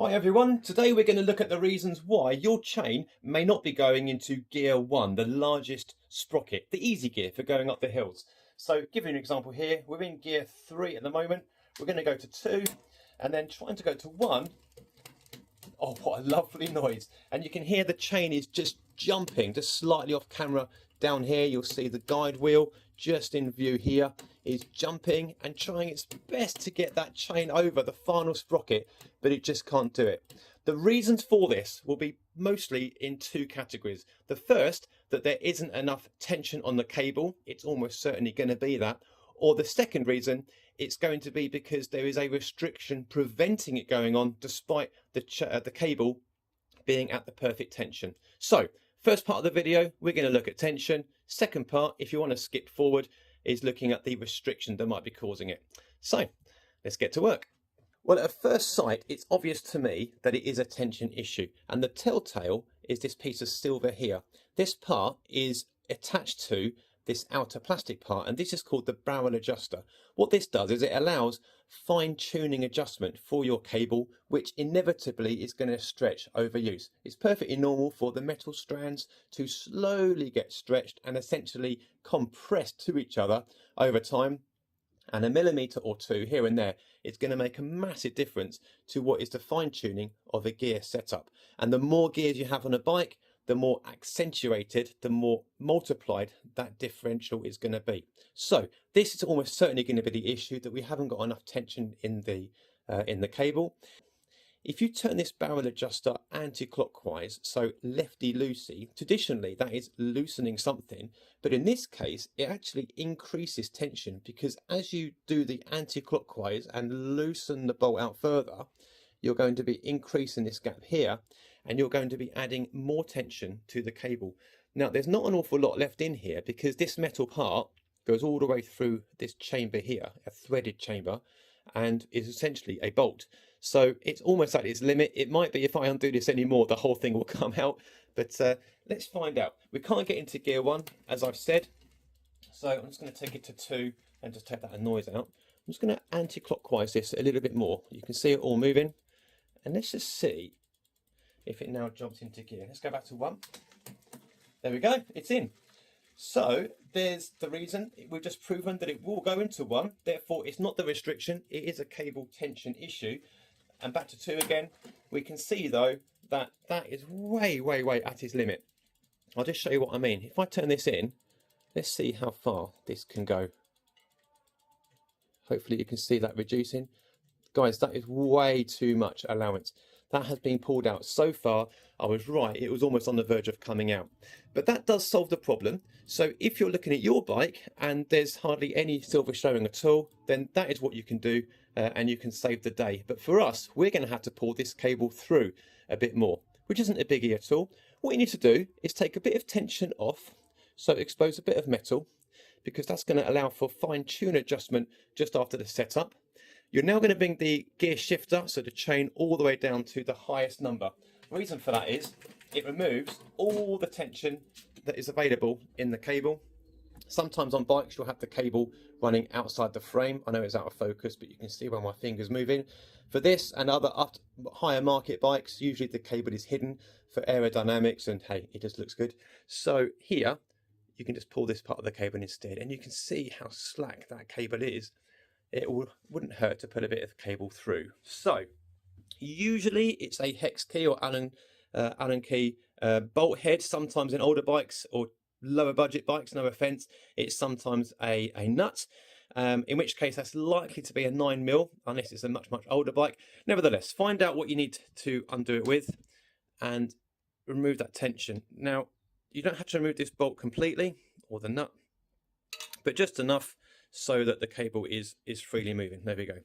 Hi everyone, today we're going to look at the reasons why your chain may not be going into gear 1, the largest sprocket, the easy gear for going up the hills. So give you an example here, we're in gear 3 at the moment, we're going to go to 2 and then trying to go to 1. Oh, what a lovely noise. And you can hear the chain is just jumping, just slightly off camera. Down here you'll see the guide wheel just in view here is jumping and trying its best to get that chain over the final sprocket, but it just can't do it. The reasons for this will be mostly in two categories. The first, that there isn't enough tension on the cable. It's almost certainly going to be that. Or the second reason, it's going to be because there is a restriction preventing it going on despite the cable being at the perfect tension. So first part of the video, we're going to look at tension. Second part, if you want to skip forward, is looking at the restriction that might be causing it. So let's get to work. Well, at first sight, it's obvious to me that it is a tension issue. And the telltale is this piece of silver here. This part is attached to this outer plastic part, and this is called the barrel adjuster. What this does is it allows fine-tuning adjustment for your cable, which inevitably is going to stretch over use. It's perfectly normal for the metal strands to slowly get stretched and essentially compressed to each other over time, and a millimetre or two here and there is going to make a massive difference to what is the fine-tuning of a gear setup. And the more gears you have on a bike, the more accentuated, the more multiplied that differential is going to be. So this is almost certainly going to be the issue, that we haven't got enough tension in the cable. If you turn this barrel adjuster anti-clockwise, so lefty-loosey, traditionally that is loosening something, but in this case it actually increases tension, because as you do the anti-clockwise and loosen the bolt out further, you're going to be increasing this gap here, and you're going to be adding more tension to the cable. Now there's not an awful lot left in here, because this metal part goes all the way through this chamber here, a threaded chamber, and is essentially a bolt. So it's almost at its limit. It might be if I undo this anymore, the whole thing will come out, but let's find out. We can't get into gear 1, as I've said, so I'm just going to take it to 2 and just take that noise out. I'm just going to anti-clockwise this a little bit more. You can see it all moving, and let's just see if it now jumps into gear. Let's go back to 1. There we go, it's in. So there's the reason. We've just proven that it will go into 1, therefore it's not the restriction, it is a cable tension issue. And back to 2 again, we can see though that that is way at its limit. I'll just show you what I mean. If I turn this in, let's see how far this can go. Hopefully you can see that reducing. Guys, that is way too much allowance. That has been pulled out so far. I was right, it was almost on the verge of coming out. But that does solve the problem. So if you're looking at your bike and there's hardly any silver showing at all, then that is what you can do, and you can save the day. But for us, we're going to have to pull this cable through a bit more, which isn't a biggie at all. What you need to do is take a bit of tension off, so expose a bit of metal, because that's going to allow for fine-tune adjustment just after the setup. You're now going to bring the gear shifter, so the chain, all the way down to the highest number. The reason for that is it removes all the tension that is available in the cable. Sometimes on bikes you'll have the cable running outside the frame. I know it's out of focus, but you can see where my finger's moving. For this and other higher market bikes, usually the cable is hidden for aerodynamics, and hey, it just looks good. So here you can just pull this part of the cable instead, and you can see how slack that cable is. It wouldn't hurt to put a bit of cable through. So usually it's a hex key or Allen key bolt head. Sometimes in older bikes or lower budget bikes, no offense, it's sometimes a nut, in which case that's likely to be a 9mm unless it's a much older bike. Nevertheless, find out what you need to undo it with and remove that tension. Now you don't have to remove this bolt completely or the nut, but just enough so that the cable is freely moving. There we go.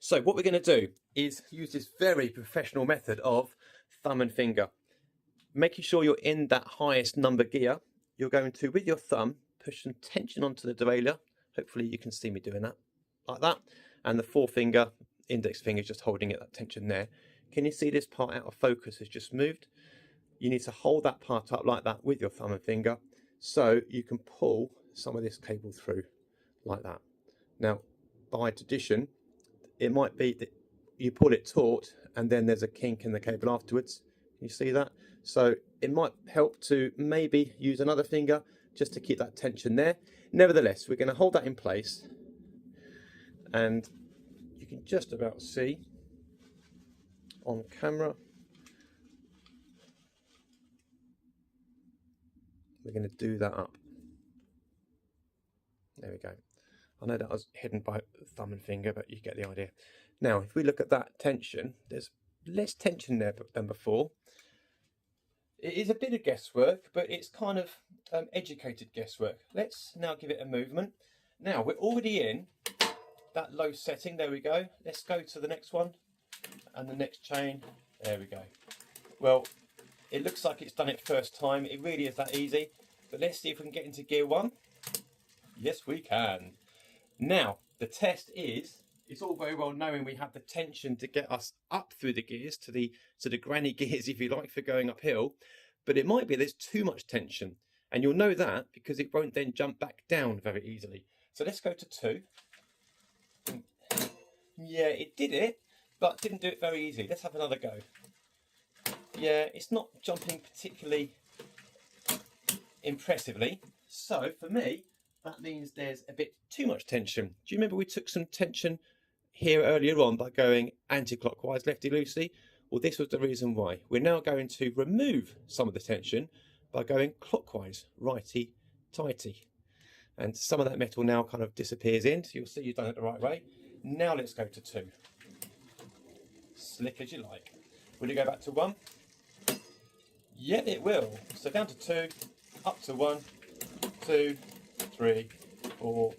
So what we're going to do is use this very professional method of thumb and finger. Making sure you're in that highest number gear, you're going to, with your thumb, push some tension onto the derailleur. Hopefully you can see me doing that, like that. And the forefinger, index finger, is just holding it, that tension there. Can you see this part out of focus has just moved? You need to hold that part up like that with your thumb and finger, so you can pull some of this cable through like that. Now, by tradition, it might be that you pull it taut and then there's a kink in the cable afterwards. You see that? So it might help to maybe use another finger just to keep that tension there. Nevertheless, we're going to hold that in place, and you can just about see on camera. We're going to do that up. There we go. I know that was hidden by thumb and finger, but you get the idea. Now, if we look at that tension, there's less tension there than before. It is a bit of guesswork, but it's kind of educated guesswork. Let's now give it a movement. Now, we're already in that low setting. There we go. Let's go to the next one and the next chain. There we go. Well, it looks like it's done it first time. It really is that easy. But let's see if we can get into gear 1. Yes, we can. Now, the test is, it's all very well knowing we have the tension to get us up through the gears to the granny gears, if you like, for going uphill. But it might be there's too much tension. And you'll know that because it won't then jump back down very easily. So let's go to 2. Yeah, it did it, but didn't do it very easily. Let's have another go. Yeah, it's not jumping particularly impressively. So for me, that means there's a bit too much tension. Do you remember we took some tension here earlier on by going anti-clockwise, lefty-loosey? Well, this was the reason why. We're now going to remove some of the tension by going clockwise, righty-tighty. And some of that metal now kind of disappears in, so you'll see you've done it the right way. Now let's go to 2. Slick as you like. Will it go back to 1? Yeah, it will. So down to 2, up to 1, 2, 3, 4,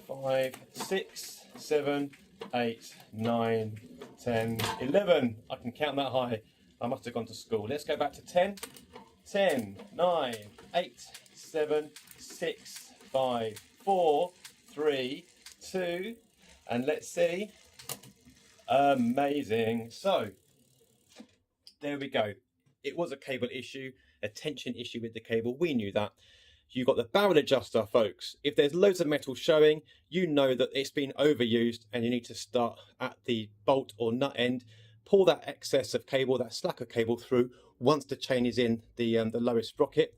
5, 6, 7, 8, 9, 10, 11. I can count that high. I must have gone to school. Let's go back to 10. 10, 9, 8, 7, 6, 5, 4, 3, 2, and let's see. Amazing. So, there we go. It was a cable issue, a tension issue with the cable. We knew that. You've got the barrel adjuster, folks. If there's loads of metal showing, you know that it's been overused and you need to start at the bolt or nut end, pull that excess of cable, that slack of cable through once the chain is in the lowest sprocket.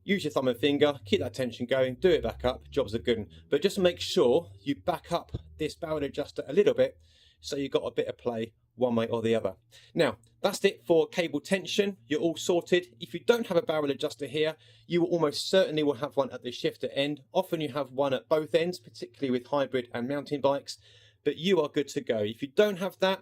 Use your thumb and finger, keep that tension going, do it back up, jobs are good. But just make sure you back up this barrel adjuster a little bit so you've got a bit of play one way or the other. Now, that's it for cable tension. You're all sorted. If you don't have a barrel adjuster here, you almost certainly will have one at the shifter end. Often you have one at both ends, particularly with hybrid and mountain bikes, but you are good to go. If you don't have that,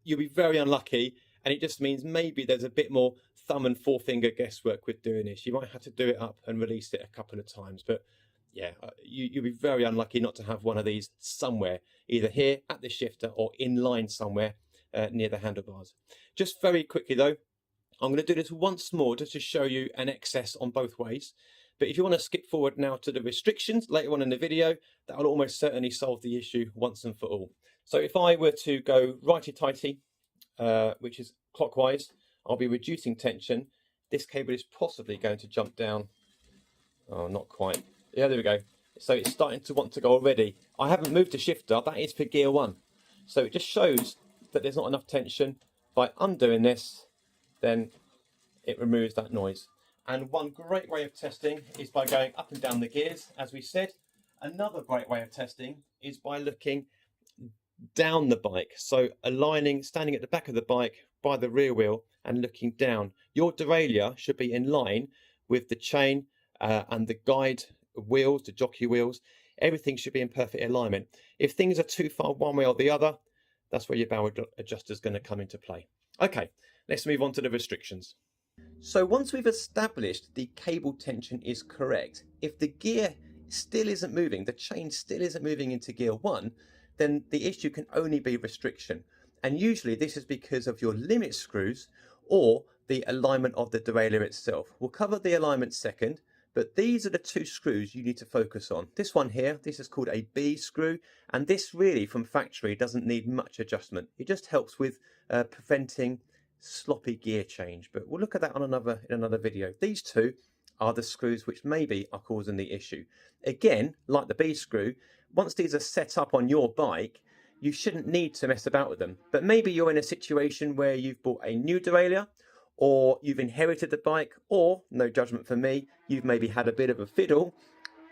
you'll be very unlucky, and it just means maybe there's a bit more thumb and forefinger guesswork with doing this. You might have to do it up and release it a couple of times, but yeah, you'll be very unlucky not to have one of these somewhere, either here at the shifter or in line somewhere near the handlebars. Just very quickly though, I'm going to do this once more just to show you an excess on both ways. But if you want to skip forward now to the restrictions later on in the video, that will almost certainly solve the issue once and for all. So if I were to go righty-tighty, which is clockwise, I'll be reducing tension. This cable is possibly going to jump down. Oh, not quite. Yeah, there we go. So it's starting to want to go already. I haven't moved the shifter. That is for gear 1. So it just shows that there's not enough tension. By undoing this, then it removes that noise. And one great way of testing is by going up and down the gears, as we said. Another great way of testing is by looking down the bike. So aligning, standing at the back of the bike by the rear wheel and looking down. Your derailleur should be in line with the chain and the guide wheels, the jockey wheels. Everything should be in perfect alignment. If things are too far one way or the other, that's where your barrel adjuster is going to come into play. Okay, let's move on to the restrictions. So once we've established the cable tension is correct, if the gear still isn't moving, the chain still isn't moving into gear 1, then the issue can only be restriction. And usually this is because of your limit screws or the alignment of the derailleur itself. We'll cover the alignment second, but these are the 2 screws you need to focus on. This one here, this is called a B screw, and this really from factory doesn't need much adjustment. It just helps with preventing sloppy gear change, but we'll look at that on in another video. These 2 are the screws which maybe are causing the issue. Again, like the B screw, once these are set up on your bike, you shouldn't need to mess about with them. But maybe you're in a situation where you've bought a new derailleur, or you've inherited the bike, or, no judgment for me, you've maybe had a bit of a fiddle.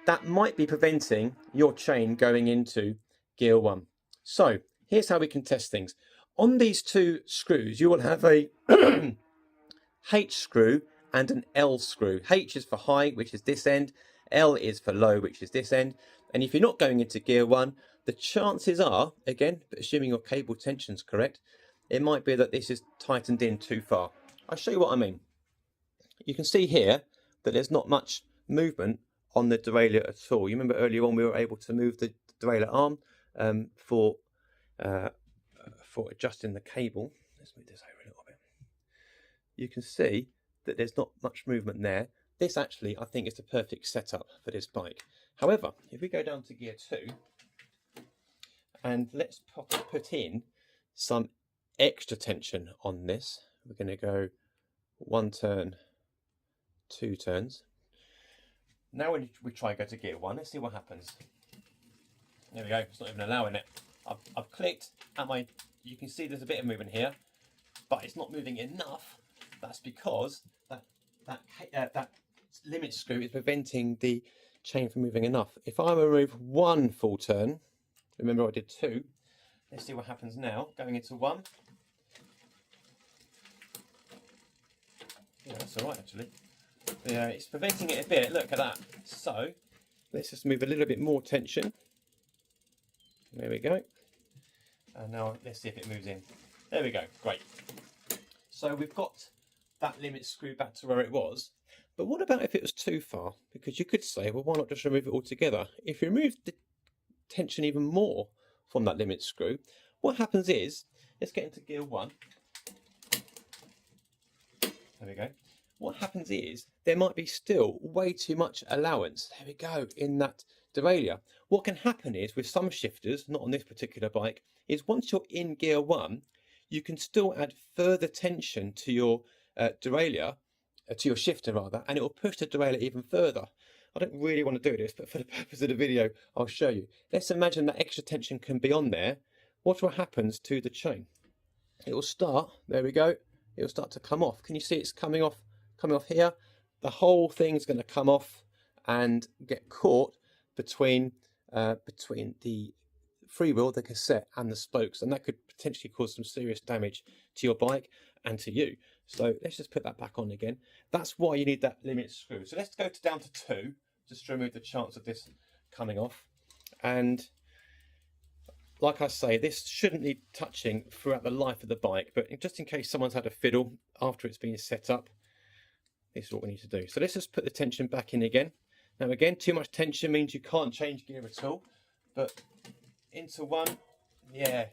That might be preventing your chain going into gear 1. So here's how we can test things. On these two screws, you will have a H screw and an L screw. H is for high, which is this end. L is for low, which is this end. And if you're not going into gear 1, the chances are, again, assuming your cable tension's correct, it might be that this is tightened in too far. I'll show you what I mean. You can see here that there's not much movement on the derailleur at all. You remember earlier on we were able to move the derailleur arm for adjusting the cable. Let's move this over a little bit. You can see that there's not much movement there. This actually, I think, is the perfect setup for this bike. However, if we go down to gear 2, and let's put in some extra tension on this. We're going to go 1 turn, 2 turns. Now when we try and go to gear 1, let's see what happens. There we go, it's not even allowing it. I've clicked, and you can see there's a bit of movement here, but it's not moving enough. That's because that limit screw is preventing the chain from moving enough. If I remove 1 full turn, remember I did 2, let's see what happens now, going into 1. Yeah, that's all right actually. Yeah, it's preventing it a bit, look at that. So, let's just move a little bit more tension. There we go. And now let's see if it moves in. There we go, great. So we've got that limit screw back to where it was. But what about if it was too far? Because you could say, well, why not just remove it altogether? If you remove the tension even more from that limit screw, what happens is, let's get into gear 1. There we go. What happens is, there might be still way too much allowance, there we go, in that derailleur. What can happen is, with some shifters, not on this particular bike, is once you're in gear 1, you can still add further tension to your derailleur, to your shifter rather, and it will push the derailleur even further. I don't really want to do this, but for the purpose of the video, I'll show you. Let's imagine that extra tension can be on there. What will happen to the chain? It will start, there we go, it will start to come off. Can you see it's coming off here? The whole thing's going to come off and get caught between the freewheel, the cassette, and the spokes, and that could potentially cause some serious damage to your bike and to you. So let's just put that back on again. That's why you need that limit screw. So let's go down to 2, just to remove the chance of this coming off. And like I say, this shouldn't need touching throughout the life of the bike, but just in case someone's had a fiddle after it's been set up, this is what we need to do. So let's just put the tension back in again. Now again, too much tension means you can't change gear at all, but into 1, yeah,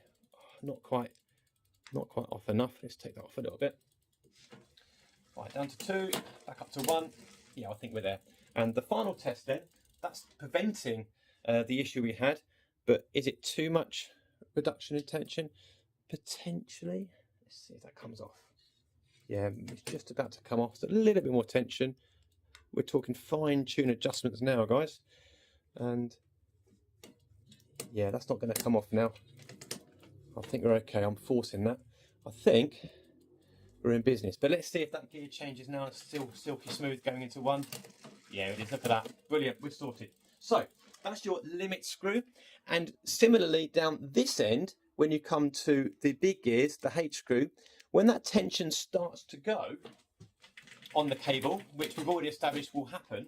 not quite off enough. Let's take that off a little bit. Right, down to 2, back up to 1. Yeah, I think we're there. And the final test then, that's preventing the issue we had, but is it too much reduction in tension? Potentially. Let's see if that comes off. Yeah, it's just about to come off. So a little bit more tension. We're talking fine-tune adjustments now, guys. And yeah, that's not going to come off now. I think we're okay. I'm forcing that. I think we're in business. But let's see if that gear changes now. It's still silky smooth going into 1. Yeah, it is. Look at that. Brilliant. We're sorted. So that's your limit screw. And similarly, down this end, when you come to the big gears, the H screw, when that tension starts to go on the cable, which we've already established will happen,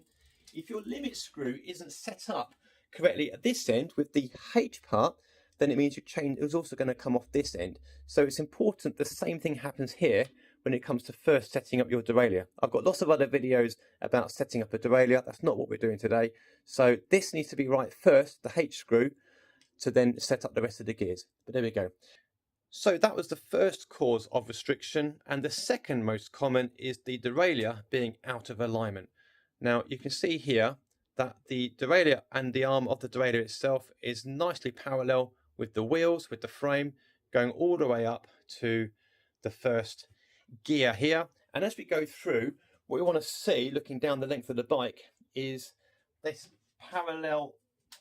if your limit screw isn't set up correctly at this end with the H part, then it means your chain is also going to come off this end. So it's important the same thing happens here when it comes to first setting up your derailleur. I've got lots of other videos about setting up a derailleur. That's not what we're doing today. So this needs to be right first, the H screw, to then set up the rest of the gears. But there we go. So that was the first cause of restriction, and the second most common is the derailleur being out of alignment. Now you can see here that the derailleur and the arm of the derailleur itself is nicely parallel with the wheels, with the frame, going all the way up to the first gear here. And as we go through, what we want to see, looking down the length of the bike, is this parallel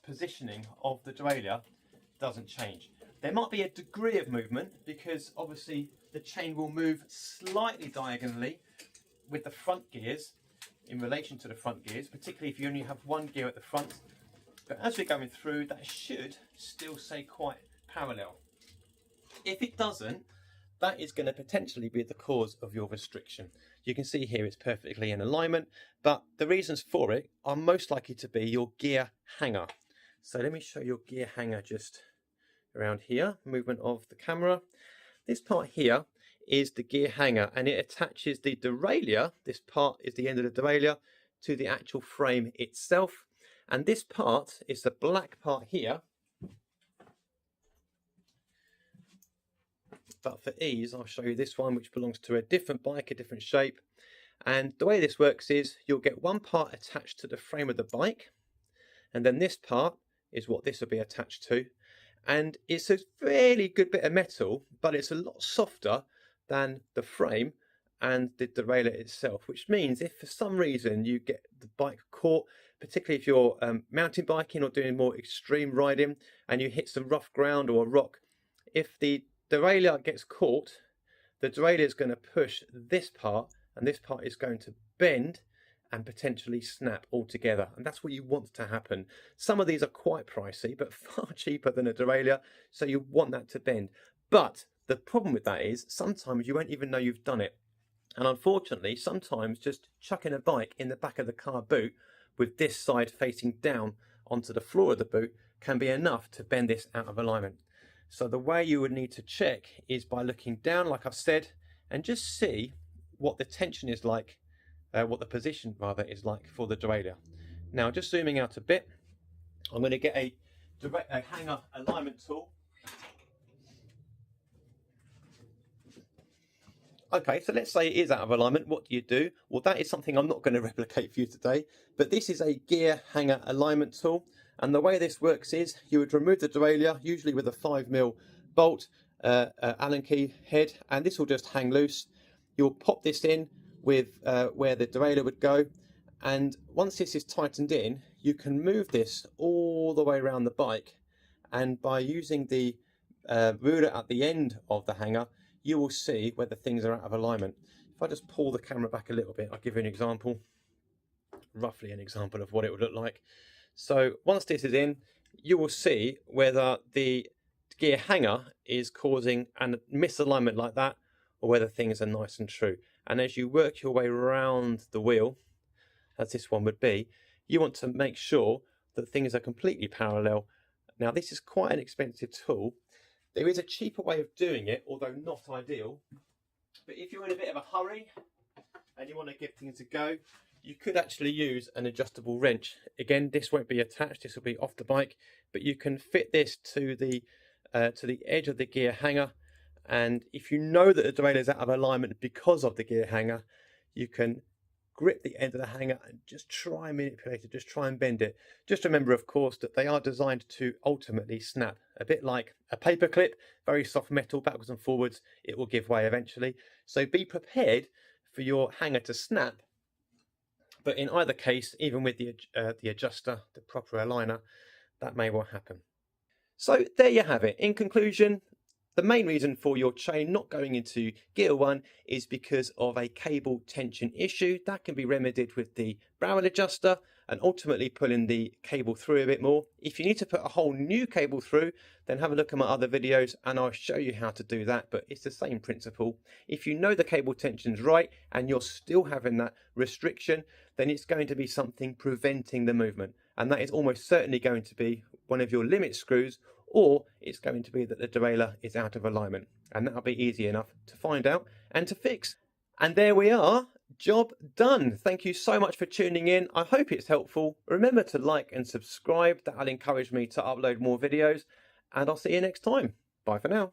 positioning of the derailleur doesn't change. There might be a degree of movement because obviously the chain will move slightly diagonally with the front gears in relation to the front gears, particularly if you only have one gear at the front. But as we're going through, that should still stay quite parallel. If it doesn't, that is going to potentially be the cause of your restriction. You can see here it's perfectly in alignment, but the reasons for it are most likely to be your gear hanger. So let me show your gear hanger just around here, movement of the camera. This part here is the gear hanger, and it attaches the derailleur. This part is the end of the derailleur to the actual frame itself. And this part is the black part here. But for ease, I'll show you this one, which belongs to a different bike, a different shape. And the way this works is you'll get one part attached to the frame of the bike, and then this part is what this will be attached to. And it's a fairly good bit of metal, but it's a lot softer than the frame and the derailleur itself, which means if for some reason you get the bike caught, particularly if you're mountain biking or doing more extreme riding and you hit some rough ground or a rock, if the derailleur gets caught, the derailleur is going to push this part, and this part is going to bend and potentially snap altogether, and that's what you want to happen. Some of these are quite pricey, but far cheaper than a derailleur, so you want that to bend. But the problem with that is sometimes you won't even know you've done it, and unfortunately sometimes just chucking a bike in the back of the car boot with this side facing down onto the floor of the boot can be enough to bend this out of alignment. So the way you would need to check is by looking down, like I've said, and just see what the tension is like, what the position rather is like for the derailleur. Now, just zooming out a bit, I'm going to get a hanger alignment tool. Okay, so let's say it is out of alignment. What do you do? Well, that is something I'm not going to replicate for you today, but this is a gear hanger alignment tool. And the way this works is you would remove the derailleur, usually with a 5mm bolt, Allen key head, and this will just hang loose. You'll pop this in with where the derailleur would go, and once this is tightened in, you can move this all the way around the bike, and by using the ruler at the end of the hanger, you will see whether things are out of alignment. If I just pull the camera back a little bit, I'll give you an example, roughly an example of what it would look like. So once this is in, you will see whether the gear hanger is causing a misalignment like that, or whether things are nice and true. And as you work your way around the wheel, as this one would be, you want to make sure that things are completely parallel. Now, this is quite an expensive tool. There is a cheaper way of doing it, although not ideal. But if you're in a bit of a hurry and you want to give things a go, you could actually use an adjustable wrench. Again, this won't be attached, this will be off the bike, but you can fit this to the edge of the gear hanger. And if you know that the derailleur is out of alignment because of the gear hanger, you can grip the end of the hanger and just try and manipulate it, just try and bend it. Just remember, of course, that they are designed to ultimately snap, a bit like a paper clip, very soft metal, backwards and forwards, it will give way eventually. So be prepared for your hanger to snap. But in either case, even with the adjuster, the proper aligner, that may well happen. So there you have it. In conclusion, the main reason for your chain not going into gear 1 is because of a cable tension issue. That can be remedied with the barrel adjuster and ultimately pulling the cable through a bit more. If you need to put a whole new cable through, then have a look at my other videos and I'll show you how to do that, but it's the same principle. If you know the cable tension's right and you're still having that restriction, then it's going to be something preventing the movement. And that is almost certainly going to be one of your limit screws, or it's going to be that the derailleur is out of alignment. And that'll be easy enough to find out and to fix. And there we are, job done. Thank you so much for tuning in. I hope it's helpful. Remember to like and subscribe. That'll encourage me to upload more videos. And I'll see you next time. Bye for now.